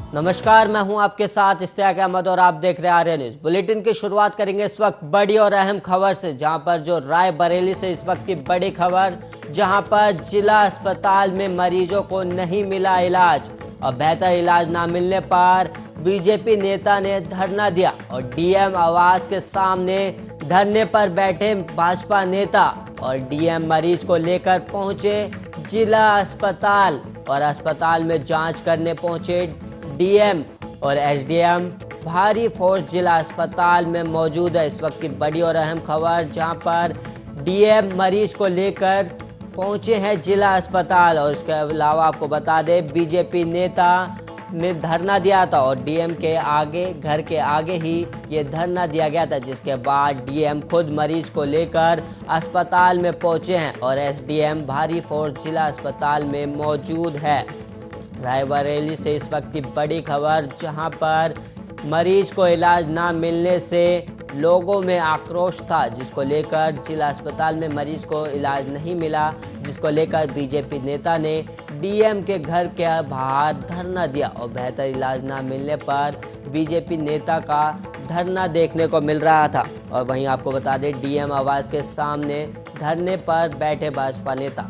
नमस्कार, मैं हूं आपके साथ इश्तियाक अहमद और आप देख रहे हैं आर्या न्यूज। बुलेटिन की शुरुआत करेंगे इस वक्त बड़ी और अहम खबर से, जहां पर जो रायबरेली से इस वक्त की बड़ी खबर, जहां पर जिला अस्पताल में मरीजों को नहीं मिला इलाज और बेहतर इलाज ना मिलने पर बीजेपी नेता ने धरना दिया और डीएम आवास के सामने धरने पर बैठे भाजपा नेता और डीएम मरीज को लेकर पहुंचे जिला अस्पताल और अस्पताल में जांच करने पहुंचे डीएम और एसडीएम। भारी फोर्स जिला अस्पताल में मौजूद है। इस वक्त की बड़ी और अहम खबर, जहां पर डीएम मरीज को लेकर पहुंचे हैं जिला अस्पताल। और इसके अलावा आपको बता दें, बीजेपी नेता ने धरना दिया था और डीएम के आगे, घर के आगे ही ये धरना दिया गया था, जिसके बाद डीएम खुद मरीज को लेकर अस्पताल में पहुंचे हैं और एसडीएम भारी फोर्स जिला अस्पताल में मौजूद है। रायबरेली से इस वक्त की बड़ी खबर, जहां पर मरीज को इलाज ना मिलने से लोगों में आक्रोश था, जिसको लेकर जिला अस्पताल में मरीज को इलाज नहीं मिला, जिसको लेकर बीजेपी नेता ने डीएम के घर के बाहर धरना दिया और बेहतर इलाज ना मिलने पर बीजेपी नेता का धरना देखने को मिल रहा था। और वहीं आपको बता दें, डीएम आवास के सामने धरने पर बैठे भाजपा नेता।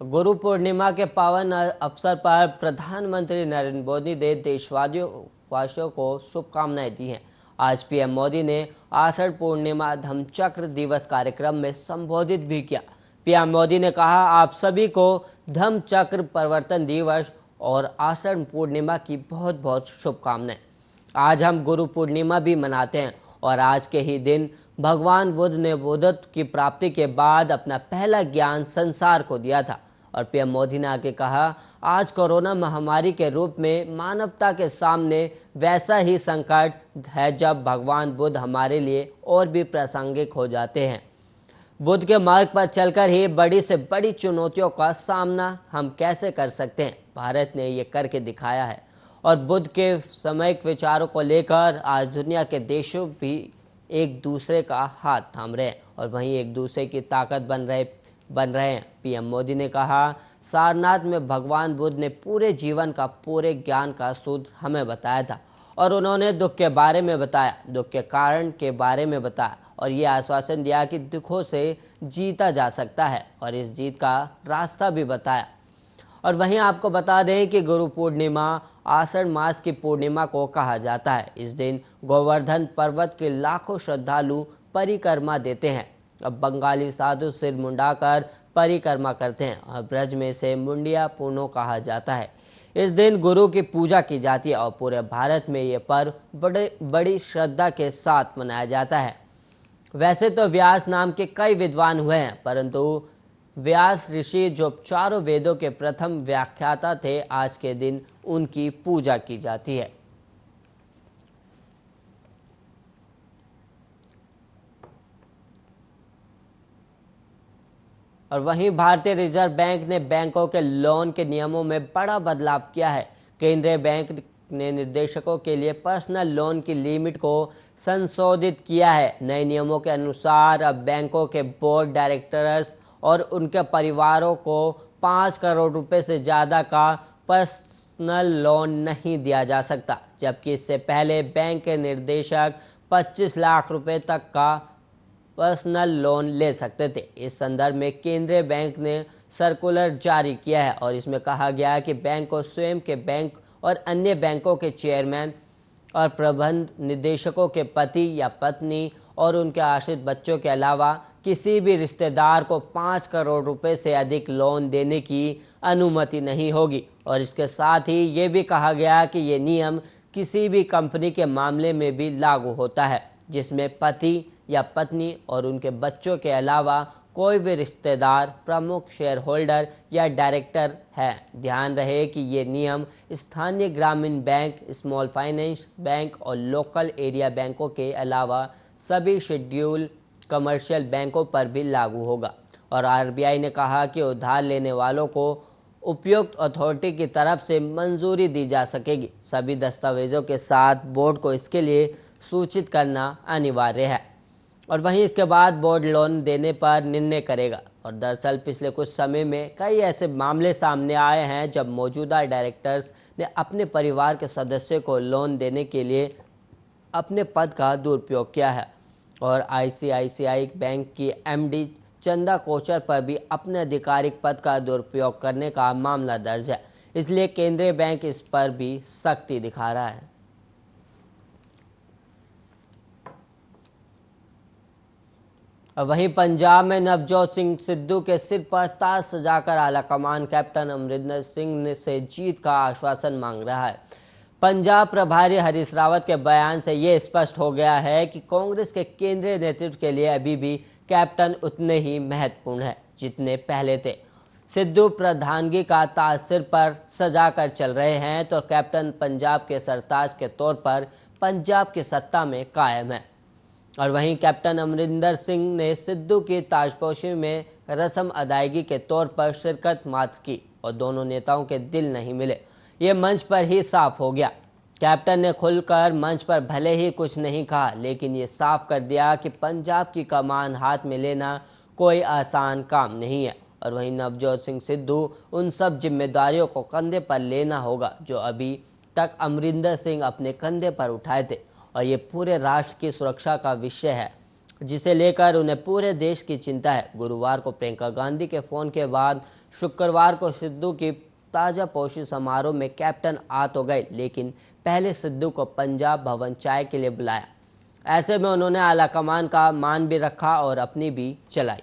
गुरु पूर्णिमा के पावन अवसर पर प्रधानमंत्री नरेंद्र मोदी ने देशवासियों को शुभकामनाएं दी हैं। आज पीएम मोदी ने आषाढ़ पूर्णिमा धम्मचक्र दिवस कार्यक्रम में संबोधित भी किया। पीएम मोदी ने कहा, आप सभी को धम्मचक्र परिवर्तन दिवस और आषाढ़ पूर्णिमा की बहुत बहुत शुभकामनाएं। आज हम गुरु पूर्णिमा भी मनाते हैं और आज के ही दिन भगवान बुद्ध ने बुद्धत्व की प्राप्ति के बाद अपना पहला ज्ञान संसार को दिया था। और पीएम मोदी ने आगे कहा, आज कोरोना महामारी के रूप में मानवता के सामने वैसा ही संकट है जब भगवान बुद्ध हमारे लिए और भी प्रासंगिक हो जाते हैं। बुद्ध के मार्ग पर चलकर ही बड़ी से बड़ी चुनौतियों का सामना हम कैसे कर सकते हैं, भारत ने ये करके दिखाया है। और बुद्ध के सामयिक विचारों को लेकर आज दुनिया के देशों भी एक दूसरे का हाथ थाम रहे हैं और वहीं एक दूसरे की ताकत बन रहे हैं। पीएम मोदी ने कहा, सारनाथ में भगवान बुद्ध ने पूरे जीवन का, पूरे ज्ञान का सूत्र हमें बताया था और उन्होंने दुख के बारे में बताया, दुख के कारण के बारे में बताया और ये आश्वासन दिया कि दुखों से जीता जा सकता है और इस जीत का रास्ता भी बताया। और वहीं आपको बता दें कि गुरु पूर्णिमा आषाढ़ मास की पूर्णिमा को कहा जाता है। इस दिन गोवर्धन पर्वत के लाखों श्रद्धालु परिक्रमा देते हैं। अब बंगाली साधु सिर मुंडाकर परिक्रमा करते हैं और ब्रज में से मुंडिया पूर्णो कहा जाता है। इस दिन गुरु की पूजा की जाती है और पूरे भारत में ये पर्व बड़ी श्रद्धा के साथ मनाया जाता है। वैसे तो व्यास नाम के कई विद्वान हुए हैं, परंतु व्यास ऋषि जो चारों वेदों के प्रथम व्याख्याता थे, आज के दिन उनकी पूजा की जाती है। और वहीं भारतीय रिजर्व बैंक ने बैंकों के लोन के नियमों में बड़ा बदलाव किया है। केंद्रीय बैंक ने निर्देशकों के लिए पर्सनल लोन की लिमिट को संशोधित किया है। नए नियमों के अनुसार अब बैंकों के बोर्ड डायरेक्टर्स और उनके परिवारों को 5 करोड़ रुपए से ज़्यादा का पर्सनल लोन नहीं दिया जा सकता, जबकि इससे पहले बैंक के निर्देशक 25 लाख रुपए तक का पर्सनल लोन ले सकते थे। इस संदर्भ में केंद्रीय बैंक ने सर्कुलर जारी किया है और इसमें कहा गया है कि बैंक को स्वयं के बैंक और अन्य बैंकों के चेयरमैन और प्रबंध निदेशकों के पति या पत्नी और उनके आश्रित बच्चों के अलावा किसी भी रिश्तेदार को 5 करोड़ रुपए से अधिक लोन देने की अनुमति नहीं होगी। और इसके साथ ही ये भी कहा गया कि ये नियम किसी भी कंपनी के मामले में भी लागू होता है जिसमें पति या पत्नी और उनके बच्चों के अलावा कोई भी रिश्तेदार प्रमुख शेयर होल्डर या डायरेक्टर है। ध्यान रहे कि ये नियम स्थानीय ग्रामीण बैंक, स्मॉल फाइनेंस बैंक और लोकल एरिया बैंकों के अलावा सभी शेड्यूल कमर्शियल बैंकों पर भी लागू होगा। और आरबीआई ने कहा कि उधार लेने वालों को उपयुक्त अथॉरिटी की तरफ से मंजूरी दी जा सकेगी। सभी दस्तावेजों के साथ बोर्ड को इसके लिए सूचित करना अनिवार्य है और वहीं इसके बाद बोर्ड लोन देने पर निर्णय करेगा। और दरअसल पिछले कुछ समय में कई ऐसे मामले सामने आए हैं जब मौजूदा डायरेक्टर्स ने अपने परिवार के सदस्यों को लोन देने के लिए अपने पद का दुरुपयोग किया है। और आईसीआईसीआई बैंक की एमडी चंदा कोचर पर भी अपने आधिकारिक पद का दुरुपयोग करने का मामला दर्ज है, इसलिए केंद्रीय बैंक इस पर भी सख्ती दिखा रहा है। वहीं पंजाब में नवजोत सिंह सिद्धू के सिर पर ताज सजाकर आलाकमान कैप्टन अमरिंदर सिंह से जीत का आश्वासन मांग रहा है। पंजाब प्रभारी हरीश रावत के बयान से ये स्पष्ट हो गया है कि कांग्रेस के केंद्रीय नेतृत्व के लिए अभी भी कैप्टन उतने ही महत्वपूर्ण है जितने पहले थे। सिद्धू प्रधानगी का ताज सिर पर सजाकर चल रहे हैं तो कैप्टन पंजाब के सरताज के तौर पर पंजाब की सत्ता में कायम है। और वहीं कैप्टन अमरिंदर सिंह ने सिद्धू की ताजपोशी में रस्म अदायगी के तौर पर शिरकत मात्र की और दोनों नेताओं के दिल नहीं मिले। ये मंच पर ही साफ हो गया। कैप्टन ने खुलकर मंच पर भले ही कुछ नहीं कहा, लेकिन ये साफ कर दिया कि पंजाब की कमान हाथ में लेना कोई आसान काम नहीं है। और वहीं नवजोत सिंह सिद्धू उन सब जिम्मेदारियों को कंधे पर लेना होगा जो अभी तक अमरिंदर सिंह अपने कंधे पर उठाए थे। और ये पूरे राष्ट्र की सुरक्षा का विषय है जिसे लेकर उन्हें पूरे देश की चिंता है। गुरुवार को प्रियंका गांधी के फोन के बाद शुक्रवार को सिद्धू की ताजापोशी समारोह में कैप्टन आ तो गए, लेकिन पहले सिद्धू को पंजाब भवन चाय के लिए बुलाया। ऐसे में उन्होंने आलाकमान का मान भी रखा और अपनी भी चलाई।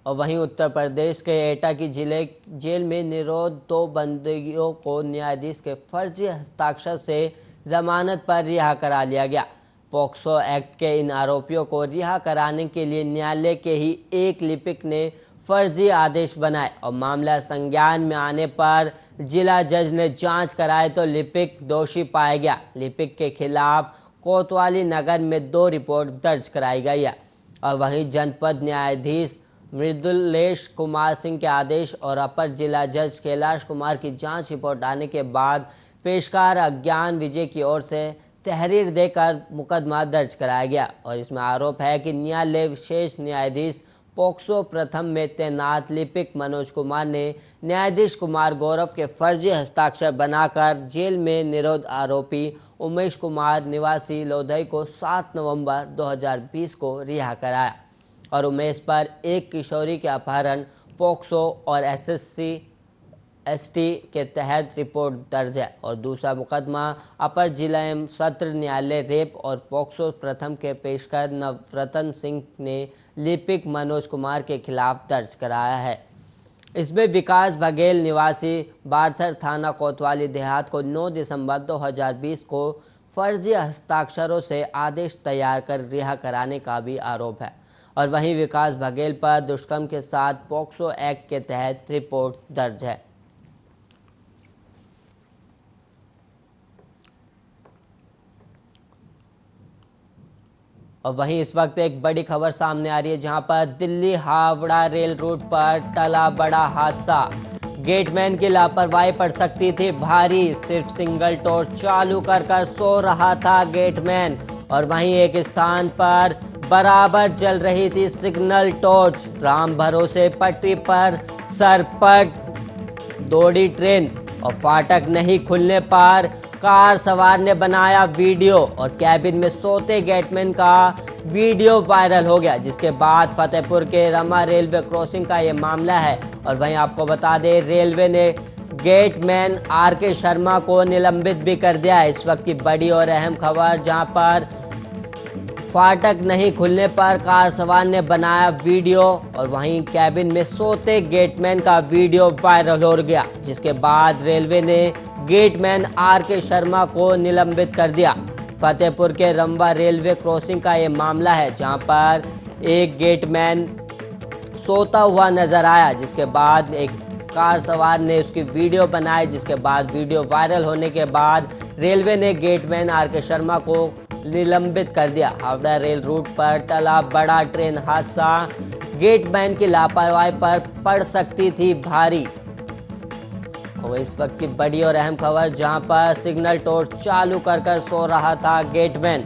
और वहीं उत्तर प्रदेश के एटा की जेल में निरोध 2 बंदियों को न्यायाधीश के फर्जी हस्ताक्षर से जमानत पर रिहा करा लिया गया। पॉक्सो एक्ट के इन आरोपियों को रिहा कराने के लिए न्यायालय के ही एक लिपिक ने फर्जी आदेश बनाए और मामला संज्ञान में आने पर जिला जज ने जांच कराई तो लिपिक दोषी पाया गया। लिपिक के खिलाफ कोतवाली नगर में 2 रिपोर्ट दर्ज कराई गई है। और वहीं जनपद न्यायाधीश मृदुलेश कुमार सिंह के आदेश और अपर जिला जज कैलाश कुमार की जांच रिपोर्ट आने के बाद पेशकार अज्ञान विजय की ओर से तहरीर देकर मुकदमा दर्ज कराया गया। और इसमें आरोप है कि न्यायालय विशेष न्यायाधीश पॉक्सो प्रथम में तैनात लिपिक मनोज कुमार ने न्यायाधीश कुमार गौरव के फर्जी हस्ताक्षर बनाकर जेल में निरोध आरोपी उमेश कुमार निवासी लोधई को 7 नवंबर 2020 को रिहा कराया। और उमेश पर एक किशोरी के अपहरण, पॉक्सो और SSC/ST के तहत रिपोर्ट दर्ज है। और दूसरा मुकदमा अपर जिला एवं सत्र न्यायालय रेप और पॉक्सो प्रथम के पेशकर नवरतन सिंह ने लिपिक मनोज कुमार के खिलाफ दर्ज कराया है। इसमें विकास बघेल निवासी बार्थर थाना कोतवाली देहात को 9 दिसंबर 2020 को फर्जी हस्ताक्षरों से आदेश तैयार कर रिहा कराने का भी आरोप है। और वहीं विकास बघेल पर दुष्कर्म के साथ पॉक्सो एक्ट के तहत रिपोर्ट दर्ज है। और वहीं इस वक्त एक बड़ी खबर सामने आ रही है जहां पर दिल्ली हावड़ा रेल रूट पर टला बड़ा हादसा। गेटमैन की लापरवाही पड़ सकती थी भारी, सिर्फ सिंगल टॉर्च चालू कर सो रहा था गेटमैन। और वहीं एक स्थान पर बराबर जल रही थी सिग्नल टॉर्च। राम भरोसे पटरी पर सरपट दौड़ी ट्रेन और फाटक नहीं खुलने पर कार सवार ने बनाया वीडियो और कैबिन में सोते गेटमैन का वीडियो वायरल हो गया, जिसके बाद फतेहपुर के रमा रेलवे क्रॉसिंग का ये मामला है। और वहीं आपको बता दें रेलवे ने गेटमैन RK शर्मा को निलंबित भी कर दिया है। इस वक्त की बड़ी और अहम खबर जहां पर फाटक नहीं खुलने पर कार सवार ने बनाया वीडियो और वहीं कैबिन में सोते गेटमैन का वीडियो वायरल हो गया, जिसके बाद रेलवे ने गेटमैन RK शर्मा को निलंबित कर दिया। फतेहपुर के रंबा रेलवे क्रॉसिंग का ये मामला है जहां पर एक गेटमैन सोता हुआ नजर आया, जिसके बाद एक कार सवार ने उसकी वीडियो बनाई, जिसके बाद वीडियो वायरल होने के बाद रेलवे ने गेटमैन RK शर्मा को निलंबित कर दिया। हावड़ा रेल रूट पर टला बड़ा ट्रेन हादसा, गेटमैन की लापरवाही पर पड़ सकती थी भारी। और इस वक्त की बड़ी और अहम खबर, जहां पर सिग्नल टॉर्च चालू कर सो रहा था गेटमैन।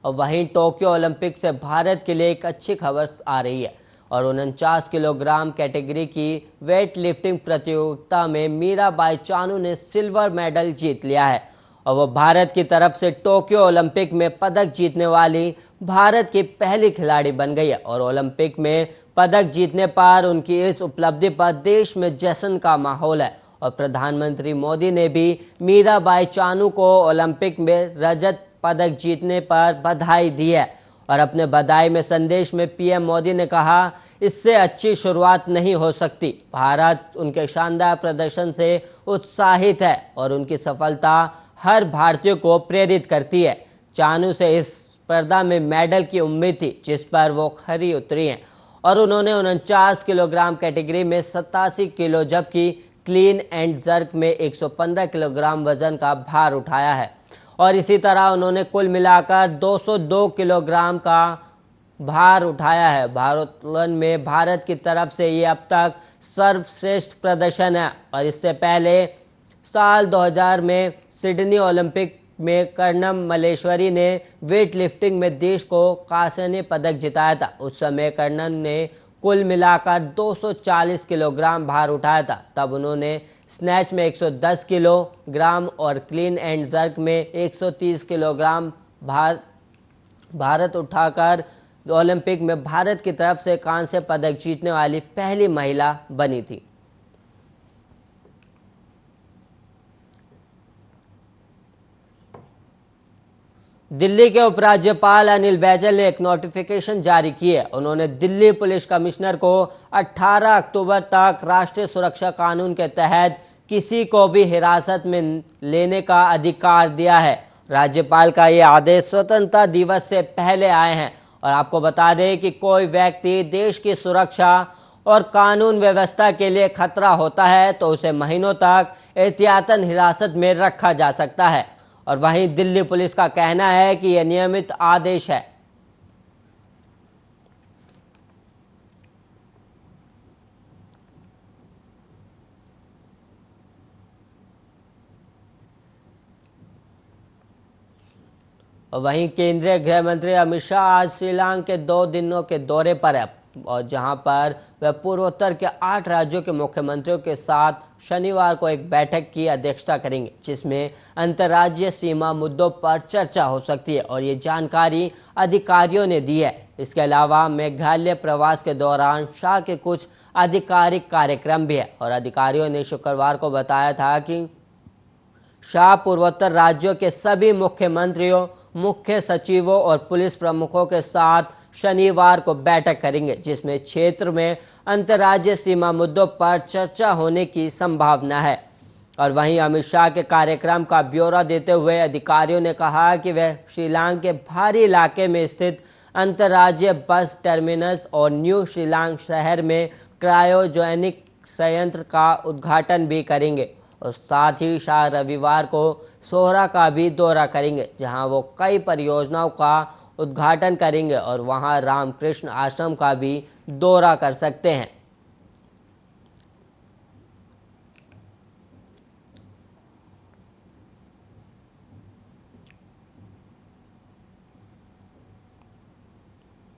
और वहीं टोक्यो ओलंपिक से भारत के लिए एक अच्छी खबर आ रही है और 49 किलोग्राम कैटेगरी की वेट लिफ्टिंग प्रतियोगिता में मीराबाई चानू ने सिल्वर मेडल जीत लिया है और वो भारत की तरफ से टोक्यो ओलंपिक में पदक जीतने वाली भारत की पहली खिलाड़ी बन गई है। और ओलंपिक में पदक जीतने पर उनकी इस उपलब्धि पर देश में जश्न का माहौल है और प्रधानमंत्री मोदी ने भी मीराबाई चानू को ओलंपिक में रजत पदक जीतने पर बधाई दी है। और अपने बधाई में संदेश में पीएम मोदी ने कहा, इससे अच्छी शुरुआत नहीं हो सकती। भारत उनके शानदार प्रदर्शन से उत्साहित है और उनकी सफलता हर भारतीय को प्रेरित करती है। चानू से इस स्पर्धा में मेडल की उम्मीद थी, जिस पर वो खरी उतरी हैं और उन्होंने 49 किलोग्राम कैटेगरी में 87 किलो जबकि क्लीन एंड जर्क में 115 किलोग्राम वजन का भार उठाया है। और इसी तरह उन्होंने कुल मिलाकर 202 किलोग्राम का भार उठाया है। भारोत्तोलन में भारत की तरफ से ये अब तक सर्वश्रेष्ठ प्रदर्शन है और इससे पहले साल 2000 में सिडनी ओलंपिक में कर्णम मल्लेश्वरी ने वेट लिफ्टिंग में देश को कांस्य पदक जिताया था। उस समय कर्णन ने कुल मिलाकर 240 किलोग्राम भार उठाया था। तब उन्होंने स्नैच में 110 किलोग्राम और क्लीन एंड जर्क में 130 किलोग्राम भारत उठाकर ओलंपिक में भारत की तरफ से कांस्य पदक जीतने वाली पहली महिला बनी थी। दिल्ली के उपराज्यपाल अनिल बैजल ने एक नोटिफिकेशन जारी की है। उन्होंने दिल्ली पुलिस कमिश्नर को 18 अक्टूबर तक राष्ट्रीय सुरक्षा कानून के तहत किसी को भी हिरासत में लेने का अधिकार दिया है। राज्यपाल का ये आदेश स्वतंत्रता दिवस से पहले आए हैं और आपको बता दें कि कोई व्यक्ति देश की सुरक्षा और कानून व्यवस्था के लिए खतरा होता है तो उसे महीनों तक एहतियातन हिरासत में रखा जा सकता है। और वहीं दिल्ली पुलिस का कहना है कि यह नियमित आदेश है। और वहीं केंद्रीय गृह मंत्री अमित शाह आज श्रीलंका के 2 दिनों के दौरे पर है और जहां पर वह पूर्वोत्तर के 8 राज्यों के मुख्यमंत्रियों के साथ शनिवार को एक बैठक की अध्यक्षता करेंगे, जिसमें अंतर्राज्यीय सीमा मुद्दों पर चर्चा हो सकती है और ये जानकारी अधिकारियों ने दी है। इसके अलावा मेघालय प्रवास के दौरान शाह के कुछ आधिकारिक कार्यक्रम भी है और अधिकारियों ने शुक्रवार को बताया था कि शाह पूर्वोत्तर राज्यों के सभी मुख्यमंत्रियों, मुख्य सचिवों और पुलिस प्रमुखों के साथ शनिवार को बैठक करेंगे, जिसमें क्षेत्र में अंतर्राज्यीय सीमा मुद्दों पर चर्चा होने की संभावना है। और वहीं अमित शाह के कार्यक्रम का ब्यौरा देते हुए अधिकारियों ने कहा कि वह श्रीलंका के भारी इलाके में स्थित अंतर्राज्यीय बस टर्मिनस और न्यू श्रीलंका शहर में क्रायोजेनिक संयंत्र का उद्घाटन भी करेंगे। और साथ ही शाह रविवार को सोहरा का भी दौरा करेंगे, जहां वो कई परियोजनाओं का उद्घाटन करेंगे और वहां रामकृष्ण आश्रम का भी दौरा कर सकते हैं।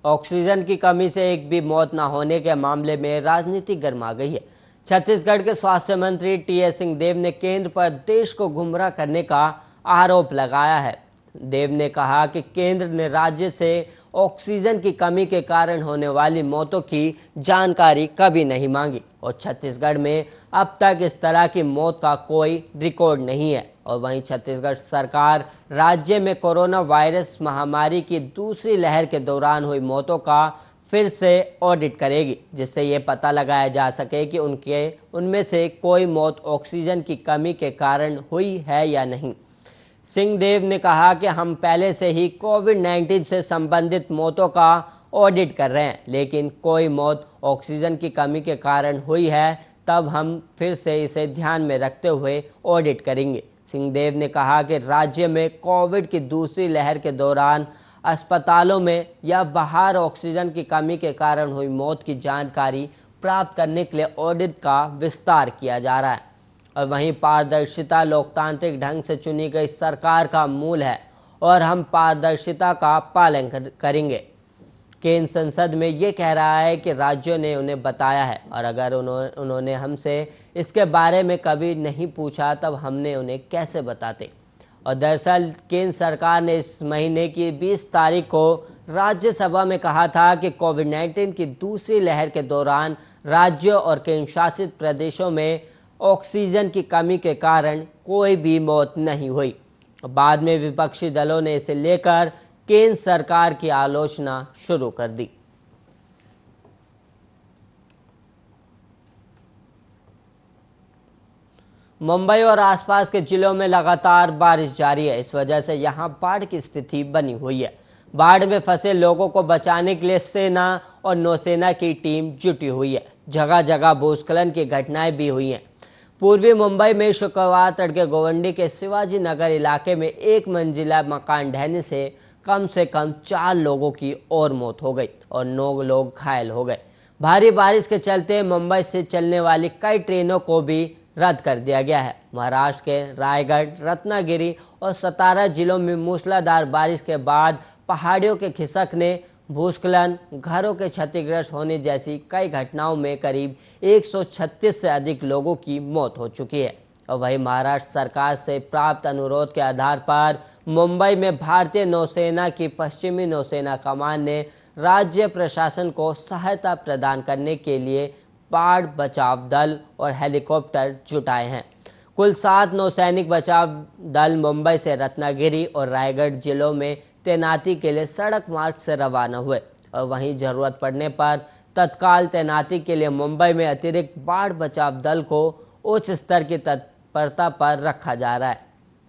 ऑक्सीजन की कमी से एक भी मौत न होने के मामले में राजनीति गर्मा गई है। छत्तीसगढ़ के स्वास्थ्य मंत्री टीएस सिंहदेव ने केंद्र पर देश को गुमराह करने का आरोप लगाया है। देव ने कहा कि केंद्र ने राज्य से ऑक्सीजन की कमी के कारण होने वाली मौतों की जानकारी कभी नहीं मांगी और छत्तीसगढ़ में अब तक इस तरह की मौत का कोई रिकॉर्ड नहीं है। और वहीं छत्तीसगढ़ सरकार राज्य में कोरोना वायरस महामारी की दूसरी लहर के दौरान हुई मौतों का फिर से ऑडिट करेगी, जिससे ये पता लगाया जा सके कि उनमें से कोई मौत ऑक्सीजन की कमी के कारण हुई है या नहीं। सिंहदेव ने कहा कि हम पहले से ही कोविड-19 से संबंधित मौतों का ऑडिट कर रहे हैं, लेकिन कोई मौत ऑक्सीजन की कमी के कारण हुई है तब हम फिर से इसे ध्यान में रखते हुए ऑडिट करेंगे। सिंहदेव ने कहा कि राज्य में कोविड की दूसरी लहर के दौरान अस्पतालों में या बाहर ऑक्सीजन की कमी के कारण हुई मौत की जानकारी प्राप्त करने के लिए ऑडिट का विस्तार किया जा रहा है। और वहीं पारदर्शिता लोकतांत्रिक ढंग से चुनी गई सरकार का मूल है और हम पारदर्शिता का पालन करेंगे। केंद्र संसद में ये कह रहा है कि राज्यों ने उन्हें बताया है और अगर उन्होंने हमसे इसके बारे में कभी नहीं पूछा तब हमने उन्हें कैसे बताते। और दरअसल केंद्र सरकार ने इस महीने की 20 तारीख को राज्यसभा में कहा था कि कोविड-19 की दूसरी लहर के दौरान राज्यों और केंद्र शासित प्रदेशों में ऑक्सीजन की कमी के कारण कोई भी मौत नहीं हुई। बाद में विपक्षी दलों ने इसे लेकर केंद्र सरकार की आलोचना शुरू कर दी। मुंबई और आसपास के जिलों में लगातार बारिश जारी है। इस वजह से यहां बाढ़ की स्थिति बनी हुई है। बाढ़ में फंसे लोगों को बचाने के लिए सेना और नौसेना की टीम जुटी हुई है। जगह जगह भूस्खलन की घटनाएं भी हुई हैं। पूर्वी मुंबई में शुक्रवार तड़के गोवंडी के शिवाजी नगर इलाके में एक मंजिला मकान ढहने से कम 4 लोगों की और मौत हो गई और 9 लोग घायल हो गए। भारी बारिश के चलते मुंबई से चलने वाली कई ट्रेनों को भी रद्द कर दिया गया है। महाराष्ट्र के रायगढ़, रत्नागिरी और सतारा जिलों में मूसलाधार बारिश के बाद पहाड़ियों के खिसकने, भूस्खलन, घरों के क्षतिग्रस्त होने जैसी कई घटनाओं में करीब 136 से अधिक लोगों की मौत हो चुकी है। और वहीं महाराष्ट्र सरकार से प्राप्त अनुरोध के आधार पर मुंबई में भारतीय नौसेना की पश्चिमी नौसेना कमान ने राज्य प्रशासन को सहायता प्रदान करने के लिए बाढ़ बचाव दल और हेलीकॉप्टर जुटाए हैं। कुल 7 नौसैनिक बचाव दल मुंबई से रत्नागिरी और रायगढ़ जिलों में तैनाती के लिए सड़क मार्ग से रवाना हुए और वहीं जरूरत पड़ने पर तत्काल तैनाती के लिए मुंबई में अतिरिक्त बाढ़ बचाव दल को उच्च स्तर की तत्परता पर रखा जा रहा है।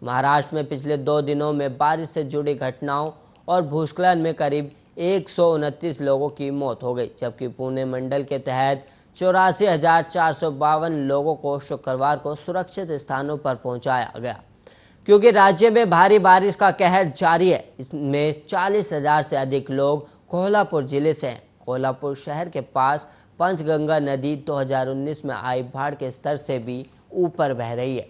महाराष्ट्र में पिछले 2 दिनों में बारिश से जुड़ी घटनाओं और भूस्खलन में करीब 129 लोगों की मौत हो गई, जबकि पुणे मंडल के तहत 84,452 लोगों को शुक्रवार को सुरक्षित स्थानों पर पहुंचाया गया। क्योंकि राज्य में भारी बारिश का कहर जारी है, इसमें 40,000 से अधिक लोग कोल्हापुर जिले से हैं। कोल्हापुर शहर के पास पंचगंगा नदी 2019 में आई बाढ़ के स्तर से भी ऊपर बह रही है।